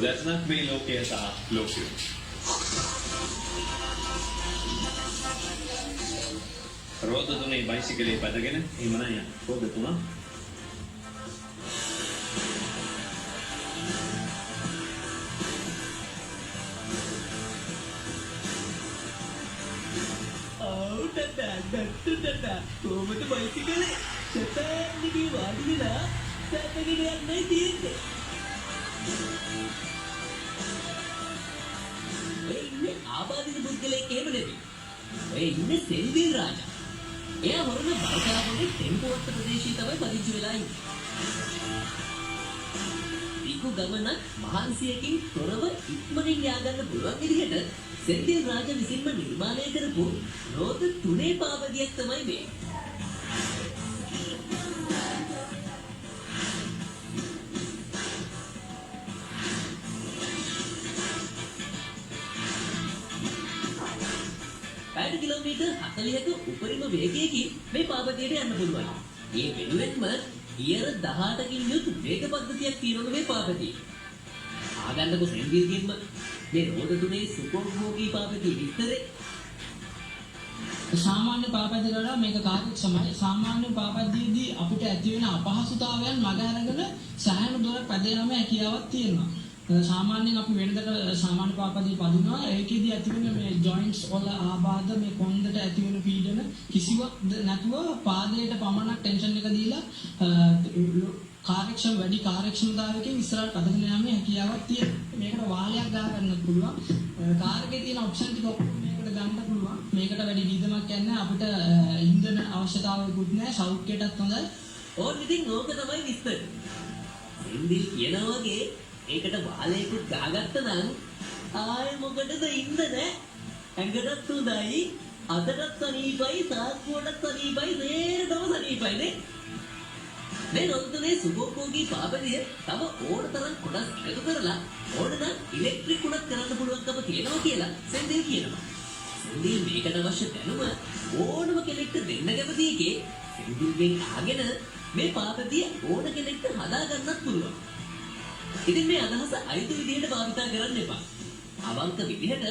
ගොඩක් මේ ලෝකයේ සහ ලෝකයේ. රෝද තුනේ බයිසිකලේ පැදගෙන එමන යන. රෝද තුන. කොහොමද බයිසිකලේ? සතෑන්ගේ වාඩිලා සතගෙන යන්නයි තියෙන්නේ. ඔය ඉන්නේ ආබාධිත පුද්ගලයෙක් එහෙම නෙමෙයි. ඔය ඉන්නේ සෙල්විල් රාජා. එයා හොරන බල්කාපොලේ ටෙම්පෝවත්ත ප්‍රදේශයේ තමයි පදිංචි වෙලා ඉන්නේ. ඊකු ගමන මහන්සියකින් තොරව ඉක්මනින් යාගන්න පුළුවන් විදිහට සෙල්විල් රාජා විසින්ම නිර්මාණය කරපු රෝද තුනේ පාපදියක් තමයි මේ. පැය කිලෝමීටර් 40ක උපරිම වේගයකින් මේ පාපදියට යන්න පුළුවන්. ඒ වෙනුවෙන්ම ගියර 18කින් යුත් වේග පද්ධතියක් තියෙනවා මේ පාපදියේ. ආගන්නකො සෙන්විල්ගෙන්ම මේ රෝද තුනේ සුපෝභෝගී පාපදිය විස්තරේ. සාමාන්‍ය පාපදියට වඩා මේක කාර්යක්ෂමයි. සාමාන්‍ය පාපදියේදී අපිට ඇති වෙන අපහසුතාවයන් මග අරගෙන සෑහෙන දුරක් පැදෙනම හැකියාවක් තියෙනවා. සාමාන්‍යයෙන් අපි වෙනදට සාමාන්‍ය පාපදිය පදිනවා. ඒකෙදී ඇති වෙන මේ ජොයින්ට්ස් වල ආබාධ මේ කොන්දට ඇති වෙන පීඩන කිසිවක් නැතුව පාදයට පමණක් ටෙන්ෂන් එක දීලා වැඩි කාර්යක්ෂමතාවයකින් ඉස්සරහට අදගෙන යාමේ හැකියාවක් තියෙනවා. මේකට වාලයක් ගහ ගන්නත් පුළුවන්. කාර් එකේ තියෙන ඔප්ෂන් ටික ඔක්කොම මේකට ගන්න පුළුවන්. මේකට වැඩි විදමක් යන්නේ අපිට ඉන්ධන අවශ්‍යතාවයකුත් නැහැ. සෞඛ්‍යයටත් හොඳයි. ඕන් ඉතින් ඕක තමයි විස්තර. සෙන්විල් කියනවා වගේ ඒකට වාලයකුත් ගහගත්ත නම් ආයේ මොකටද ඉන්න නෑ. ඇඟටත් හොඳයි, අතටත් සනීපයි, සාක්කුවටත් සනීපයි, සේරටම සනීපයි නේ. මේ රොන්තුනේ සුභෝගී පාපදිය තව ඕන තරම් කොටස් එකතු කරලා ඕන නම් ඉලෙක්ට්‍රික් උනත් කරන්න පුළුවන්කම තියෙනවා කියලා සෙන්විල් කියනවා. සෙන්විල් මේකට අවශ්‍ය දැනුම ඕනම කෙනෙක්ට දෙන්න කැමති එකේ සෙන්විල්ගෙන් අහගෙන මේ පාපදිය ඕන කෙනෙක්ට හදා ගන්නත් පුළුවන්. ඉතින් මේ අදහස අයිති විදිහට භාවිතා කරන්න එපා. අවංක විදිහට